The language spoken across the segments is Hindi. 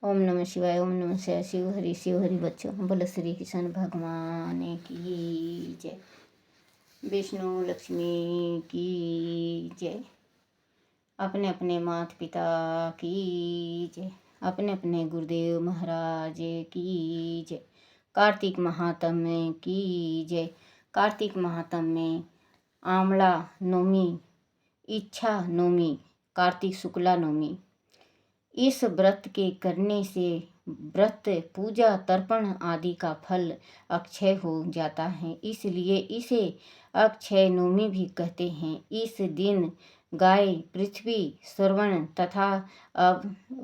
ओम नमः शिवाय। ओम नमः शिवाय। शिव हरि बच्चों, बोलो श्री कृष्ण भगवान की जय। विष्णु लक्ष्मी की जय। अपने अपने माता पिता की जय। अपने अपने गुरुदेव महाराज की जय। कार्तिक महात्म्य की जय। कार्तिक महात्म्य में आंवला नवमी, इच्छा नवमी, कार्तिक शुक्ला नवमी। इस व्रत के करने से व्रत पूजा तर्पण आदि का फल अक्षय हो जाता है, इसलिए इसे अक्षय नवमी भी कहते हैं। इस दिन गाय, पृथ्वी, श्रवण तथा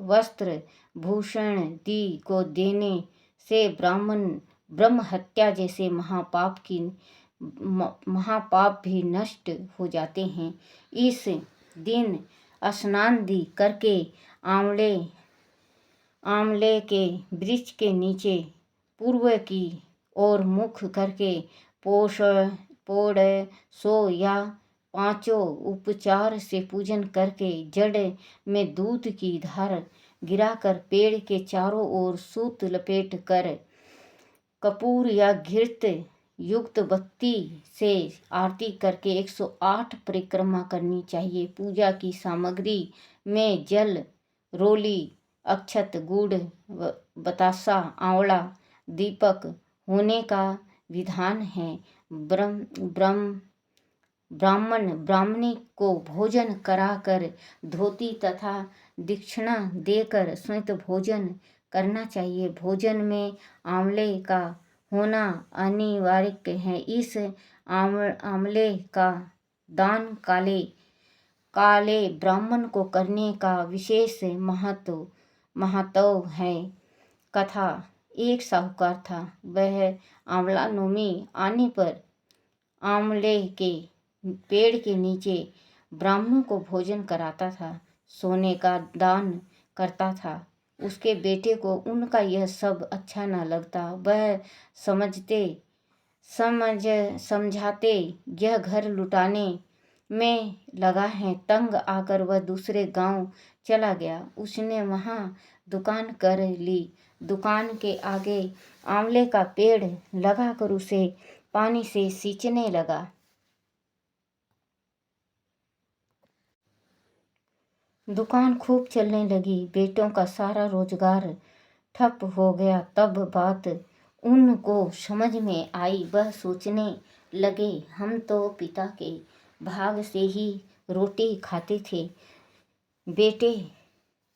वस्त्र भूषण दी को देने से ब्रह्म हत्या जैसे महापाप भी नष्ट हो जाते हैं। इस दिन स्नान दी करके आंवले के वृक्ष के नीचे पूर्व की ओर मुख करके पोड़ सो या पांचों उपचार से पूजन करके जड़ में दूध की धार गिराकर पेड़ के चारों ओर सूत लपेट कर कपूर या घृत युक्त बत्ती से आरती करके 108 परिक्रमा करनी चाहिए। पूजा की सामग्री में जल, रोली, अक्षत, गुड़, बतासा, आंवला, दीपक होने का विधान है। ब्राह्मणी को भोजन कराकर धोती तथा दक्षिणा देकर स्वयं भोजन करना चाहिए। भोजन में आंवले का होना अनिवार्य है। इस आंवले का दान काले ब्राह्मण को करने का विशेष महत्व है। कथा। एक साहूकार था। वह आंवला नवमी आने पर आंवले के पेड़ के नीचे ब्राह्मणों को भोजन कराता था, सोने का दान करता था। उसके बेटे को उनका यह सब अच्छा न लगता। वह समझाते यह घर लुटाने में लगा है। तंग आकर वह दूसरे गांव चला गया। उसने वहां दुकान कर ली। दुकान के आगे आंवले का पेड़ लगाकर उसे पानी से सींचने लगा। दुकान खूब चलने लगी। बेटों का सारा रोजगार ठप हो गया। तब बात उनको समझ में आई। वह सोचने लगे, हम तो पिता के भाग से ही रोटी खाते थे। बेटे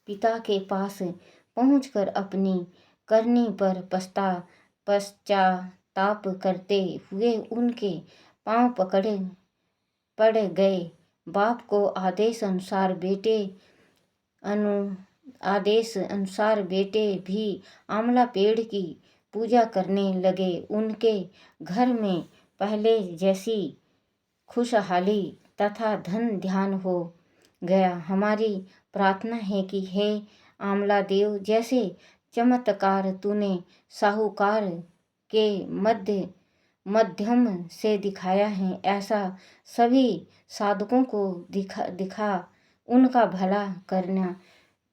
पिता के पास पहुंचकर अपनी करनी पर पश्चाताप करते हुए उनके पांव पड़ गए। बाप को आदेश अनुसार बेटे भी आंवला पेड़ की पूजा करने लगे। उनके घर में पहले जैसी खुशहाली तथा धन ध्यान हो गया। हमारी प्रार्थना है कि हे आंवला देव, जैसे चमत्कार तूने साहूकार के माध्यम से दिखाया है, ऐसा सभी साधकों को दिखा उनका भला करना।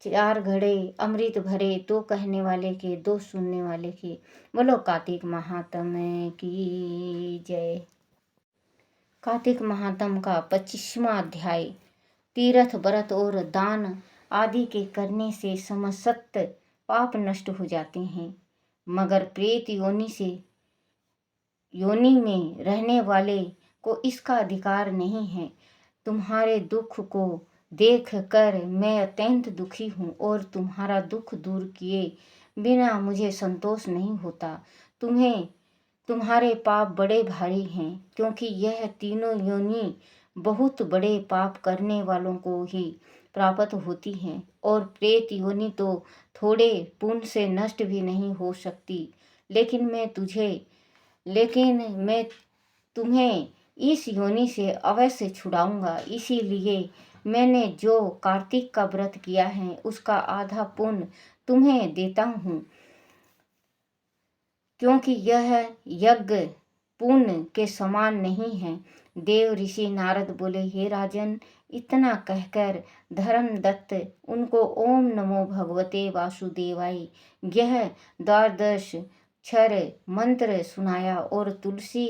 4 घड़े अमृत भरे, 2 कहने वाले के 2 सुनने वाले के। बोलो कार्तिक महात्म्य की जय। कार्तिक महात्म्य का 25वां अध्याय। तीर्थ, व्रत और दान आदि के करने से समस्त पाप नष्ट हो जाते हैं, मगर प्रेत योनि में रहने वाले को इसका अधिकार नहीं है। तुम्हारे दुख को देख कर मैं अत्यंत दुखी हूँ और तुम्हारा दुख दूर किए बिना मुझे संतोष नहीं होता। तुम्हारे पाप बड़े भारी हैं, क्योंकि यह तीनों योनि बहुत बड़े पाप करने वालों को ही प्राप्त होती हैं, और प्रेत योनि तो थोड़े पुण्य से नष्ट भी नहीं हो सकती। लेकिन मैं तुम्हें इस योनि से अवश्य छुड़ाऊंगा। इसीलिए मैंने जो कार्तिक का व्रत किया है उसका आधा पुण्य तुम्हें देता हूँ, क्योंकि यह यज्ञ पुण्य के समान नहीं है। देव ऋषि नारद बोले, हे राजन, इतना कहकर धर्मदत्त उनको ओम नमो भगवते वासुदेवाय यह द्वादश क्षर मंत्र सुनाया और तुलसी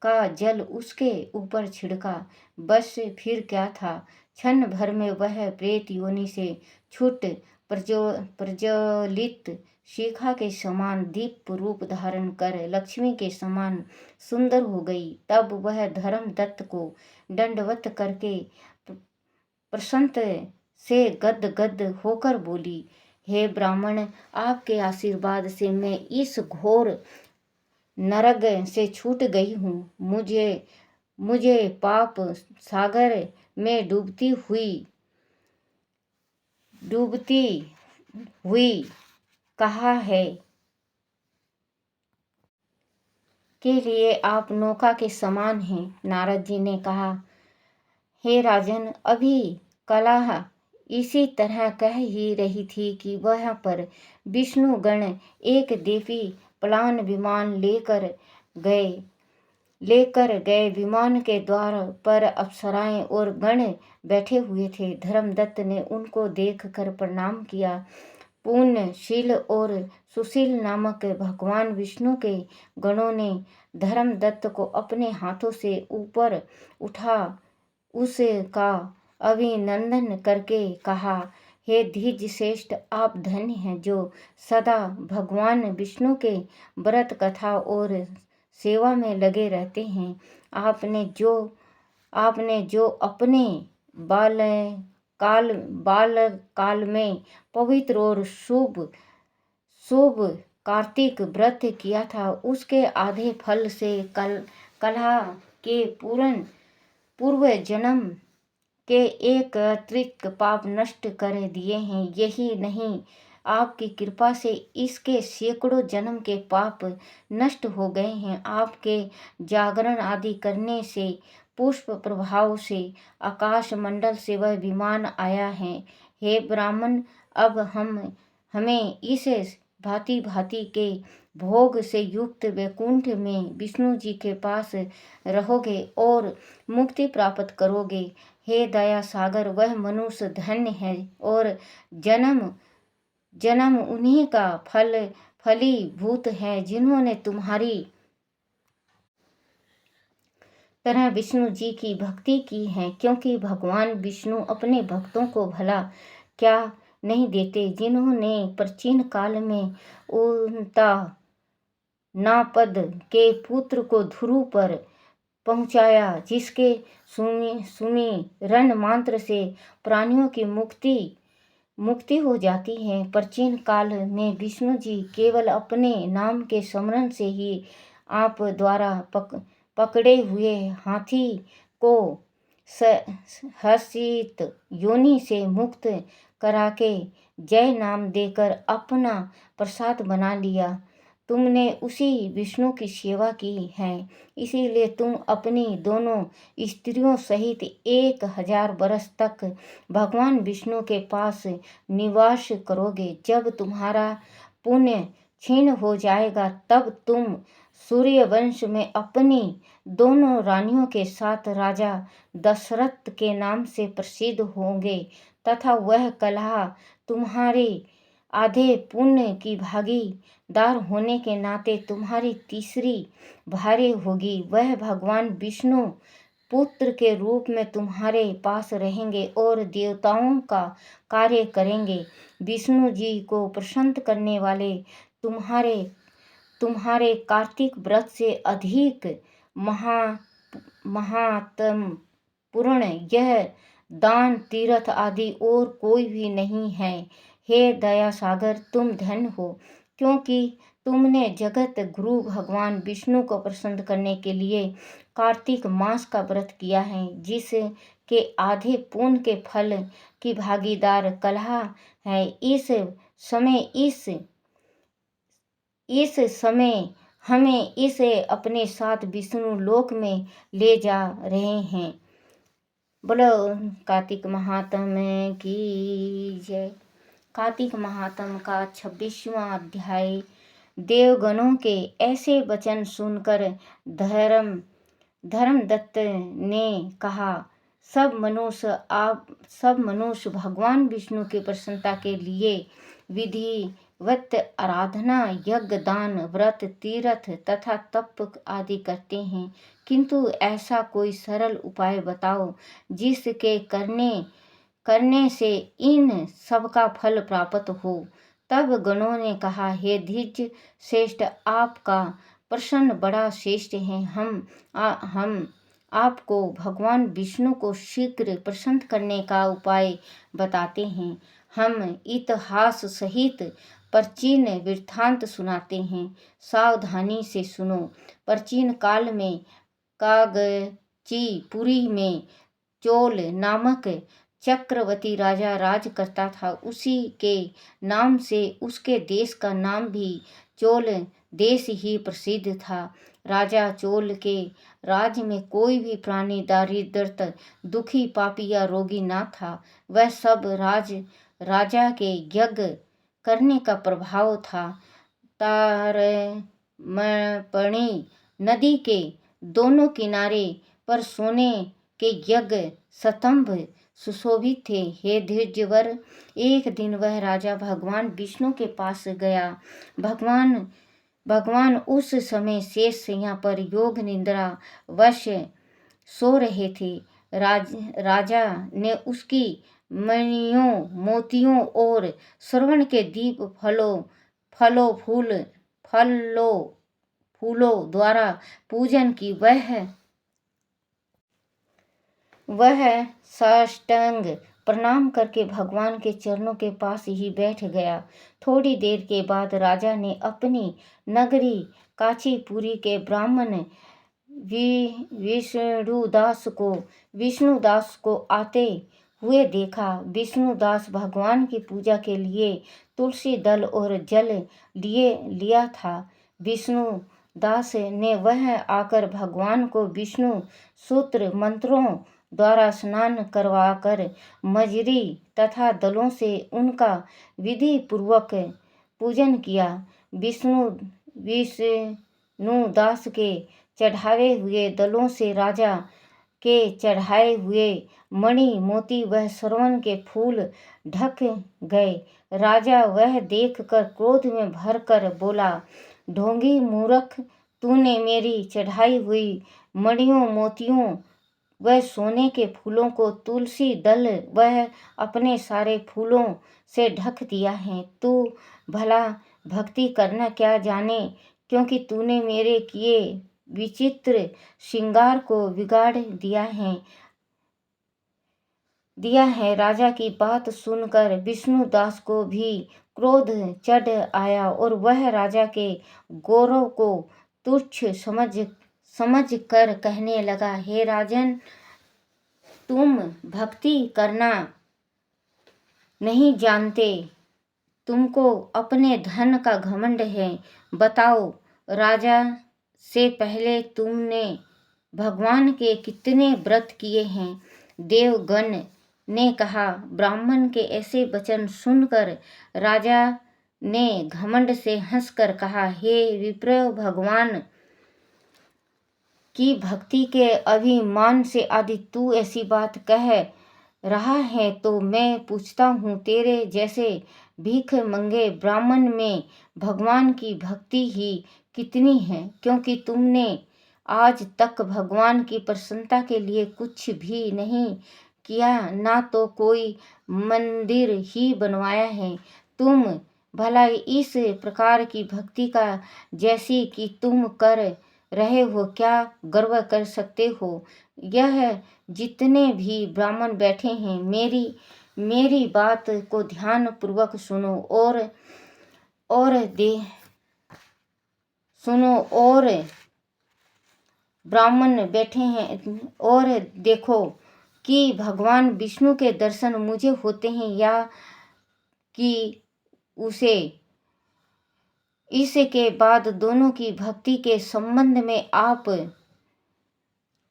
का जल उसके ऊपर छिड़का। बस फिर क्या था, क्षण भर में वह प्रेत योनि से छूट प्रज्वलित शिखा के समान दीप रूप धारण कर लक्ष्मी के समान सुंदर हो गई। तब वह धर्मदत्त को दंडवत करके प्रसन्न से गद होकर बोली, हे ब्राह्मण, आपके आशीर्वाद से मैं इस घोर नरक से छूट गई हूँ। मुझे पाप सागर में डूबती हुई कहा है के लिए आप नौका के समान हैं। नारद जी ने कहा, हे राजन, अभी कलह इसी तरह कह ही रही थी कि वहाँ पर विष्णु गण एक देवी प्लान विमान लेकर गए। विमान के द्वार पर अप्सराएं और गण बैठे हुए थे। धर्मदत्त ने उनको देखकर प्रणाम किया। पुण्यशील और सुशील नामक भगवान विष्णु के गणों ने धर्मदत्त को अपने हाथों से ऊपर उठा उसका अभिनंदन करके कहा, हे धीज श्रेष्ठ, आप धन्य हैं जो सदा भगवान विष्णु के व्रत कथा और सेवा में लगे रहते हैं। आपने जो अपने बाल काल में पवित्र और शुभ कार्तिक व्रत किया था, उसके आधे फल से कलह के पूर्व जन्म के एक अतिरिक्त पाप नष्ट कर दिए हैं। यही नहीं, आपकी कृपा से इसके सैकड़ों जन्म के पाप नष्ट हो गए हैं। आपके जागरण आदि करने से पुष्प प्रभाव से आकाश मंडल से वह विमान आया है। हे ब्राह्मण, अब हमें इस भांति भांति के भोग से युक्त वैकुंठ में विष्णु जी के पास रहोगे और मुक्ति प्राप्त करोगे। हे दया सागर, वह मनुष्य धन्य है और जन्म उन्हीं का फलीभूत है जिन्होंने तुम्हारी तरह विष्णु जी की भक्ति की है, क्योंकि भगवान विष्णु अपने भक्तों को भला क्या नहीं देते। जिन्होंने प्राचीन काल में उनता नापद के पुत्र को ध्रुव पर पहुंचाया, जिसके सुमिरन मात्र से प्राणियों की मुक्ति हो जाती है। प्राचीन काल में विष्णु जी केवल अपने नाम के स्मरण से ही आप द्वारा पकड़े हुए हाथी को हर्षित योनि से मुक्त कराके जय नाम देकर अपना प्रसाद बना लिया। तुमने उसी विष्णु की सेवा की है, इसीलिए तुम अपनी दोनों स्त्रियों सहित 1000 वर्ष तक भगवान विष्णु के पास निवास करोगे। जब तुम्हारा पुण्य क्षीण हो जाएगा, तब तुम सूर्यवंश में अपनी दोनों रानियों के साथ राजा दशरथ के नाम से प्रसिद्ध होंगे तथा वह कलह तुम्हारे आधे पुण्य की भागीदार होने के नाते तुम्हारी तीसरी भार्य होगी। वह भगवान विष्णु पुत्र के रूप में तुम्हारे पास रहेंगे और देवताओं का कार्य करेंगे। विष्णु जी को प्रसन्न करने वाले तुम्हारे कार्तिक व्रत से अधिक महात्मपूर्ण यह दान तीर्थ आदि और कोई भी नहीं है। हे दया सागर, तुम धन्य हो, क्योंकि तुमने जगत गुरु भगवान विष्णु को प्रसन्न करने के लिए कार्तिक मास का व्रत किया है, जिसके आधे पुण्य के फल की भागीदार कलह है। इस समय हमें इसे अपने साथ विष्णु लोक में ले जा रहे हैं। बोलो कार्तिक महात्म्य की जय। कार्तिक महात्म्य का 26वां अध्याय देवगणों के ऐसे वचन सुनकर धर्मदत्त ने कहा, सब मनुष्य भगवान विष्णु की प्रसन्नता के लिए विधिवत आराधना, यज्ञ, दान, व्रत, तीर्थ तथा तप आदि करते हैं, किंतु ऐसा कोई सरल उपाय बताओ जिसके करने से इन सबका फल प्राप्त हो। तब गणों ने कहा, हे धिज श्रेष्ठ, आपका प्रश्न बड़ा श्रेष्ठ है। हम आपको भगवान विष्णु को शीघ्र प्रसन्न करने का उपाय बताते हैं। हम इतिहास सहित प्राचीन वृत्तांत सुनाते हैं, सावधानी से सुनो। प्राचीन काल में कागचीपुरी में चोल नामक चक्रवर्ती राजा राज करता था। उसी के नाम से उसके देश का नाम भी चोल देश ही प्रसिद्ध था। राजा चोल के राज्य में कोई भी प्राणी दारिद्र, दुखी, पापी या रोगी ना था। वह सब राजा के यज्ञ करने का प्रभाव था। तारमणि नदी के दोनों किनारे पर सोने के यज्ञ स्तंभ सुशोभित थे। हे धीर्जवर, एक दिन वह राजा भगवान विष्णु के पास गया। भगवान उस समय शेष शैया पर योग निद्रा वश सो रहे थे। राजा ने उसकी मणियों, मोतियों और श्रवण के दीप फूलों द्वारा पूजन की। वह साष्टांग प्रणाम करके भगवान के चरणों के पास ही बैठ गया। थोड़ी देर के बाद राजा ने अपनी नगरी कांचीपुरी के ब्राह्मण विष्णुदास को आते हुए देखा। विष्णुदास भगवान की पूजा के लिए तुलसी दल और जल लिया था। विष्णुदास ने वह आकर भगवान को विष्णु सूत्र मंत्रों द्वारा स्नान करवाकर मंजरी तथा दलों से उनका विधि पूर्वक पूजन किया। विष्णुदास के चढ़ाए हुए दलों से राजा के चढ़ाए हुए मणि, मोती व श्रवण के फूल ढक गए। राजा वह देखकर क्रोध में भरकर बोला, ढोंगी मूर्ख, तूने मेरी चढ़ाई हुई मणियों, मोतियों वह सोने के फूलों को तुलसी दल वह अपने सारे फूलों से ढक दिया है। तू भला भक्ति करना क्या जाने, क्योंकि तूने मेरे किए विचित्र श्रृंगार को बिगाड़ दिया है। राजा की बात सुनकर विष्णुदास को भी क्रोध चढ़ आया और वह राजा के गौरव को तुच्छ समझ कर कहने लगा, हे राजन, तुम भक्ति करना नहीं जानते, तुमको अपने धन का घमंड है। बताओ, राजा से पहले तुमने भगवान के कितने व्रत किए हैं? देवगण ने कहा। ब्राह्मण के ऐसे वचन सुनकर राजा ने घमंड से हंसकर कहा, हे विप्र, भगवान की भक्ति के अभिमान से यदि तू ऐसी बात कह रहा है तो मैं पूछता हूँ, तेरे जैसे भीख मंगे ब्राह्मण में भगवान की भक्ति ही कितनी है? क्योंकि तुमने आज तक भगवान की प्रसन्नता के लिए कुछ भी नहीं किया, ना तो कोई मंदिर ही बनवाया है। तुम भला इस प्रकार की भक्ति का जैसी कि तुम कर रहे हो क्या गर्व कर सकते हो? यह जितने भी ब्राह्मण बैठे हैं, मेरी बात को ध्यान पूर्वक सुनो और ब्राह्मण बैठे हैं और देखो कि भगवान विष्णु के दर्शन मुझे होते हैं या कि उसे। इसके बाद दोनों की भक्ति के संबंध में आप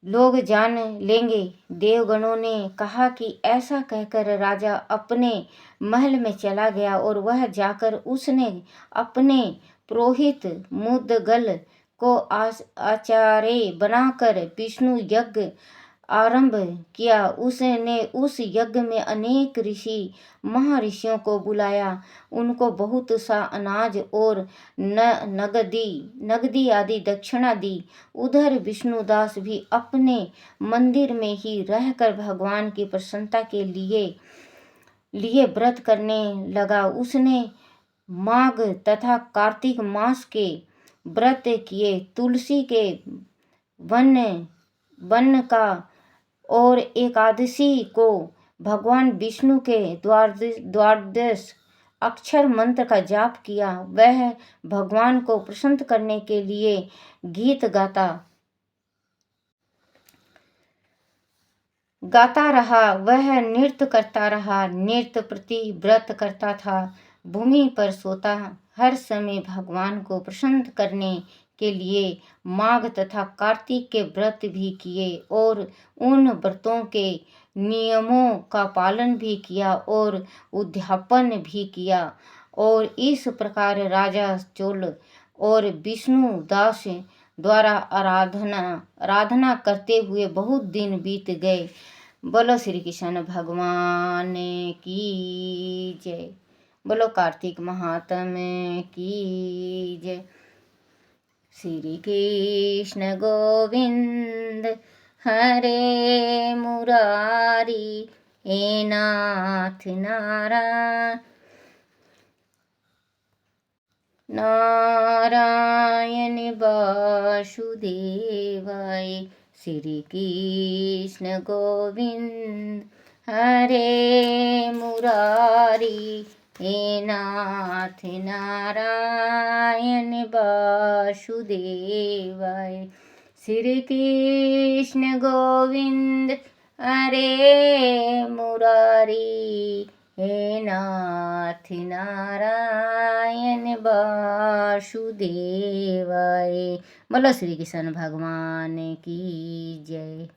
लोग जान लेंगे। देवगणों ने कहा कि ऐसा कहकर राजा अपने महल में चला गया और वह जाकर उसने अपने पुरोहित मुदगल को आचार्य बनाकर विष्णु यज्ञ आरंभ किया। उसने उस यज्ञ में अनेक ऋषि महर्षियों को बुलाया, उनको बहुत सा अनाज और नगदी आदि दक्षिणा दी। उधर विष्णुदास भी अपने मंदिर में ही रहकर भगवान की प्रसन्नता के लिए व्रत करने लगा। उसने माघ तथा कार्तिक मास के व्रत किए, तुलसी के वन का और एकादशी को भगवान विष्णु के द्वादश अक्षर मंत्र का जाप किया। वह भगवान को प्रसन्न करने के लिए गीत गाता रहा। वह नृत्य करता रहा, नृत्य प्रति व्रत करता था, भूमि पर सोता, हर समय भगवान को प्रसन्न करने के लिए माघ तथा कार्तिक के व्रत भी किए और उन व्रतों के नियमों का पालन भी किया और उद्यापन भी किया। और इस प्रकार राजा चोल और विष्णु दास द्वारा आराधना करते हुए बहुत दिन बीत गए। बोलो श्री कृष्ण भगवान की जय। बोलो कार्तिक महात्म्य की जय। श्री कृष्ण गोविंद हरे मुरारी, हे नाथ नारायण वासुदेवाय। श्री कृष्ण गोविंद हरे मुरारी, हे नाथ नारायण वासुदेवाय। श्री कृष्ण गोविंद हरे मुरारी, हे नाथ नारायण वासुदेवाय। बोलो श्री कृष्ण भगवान की जय।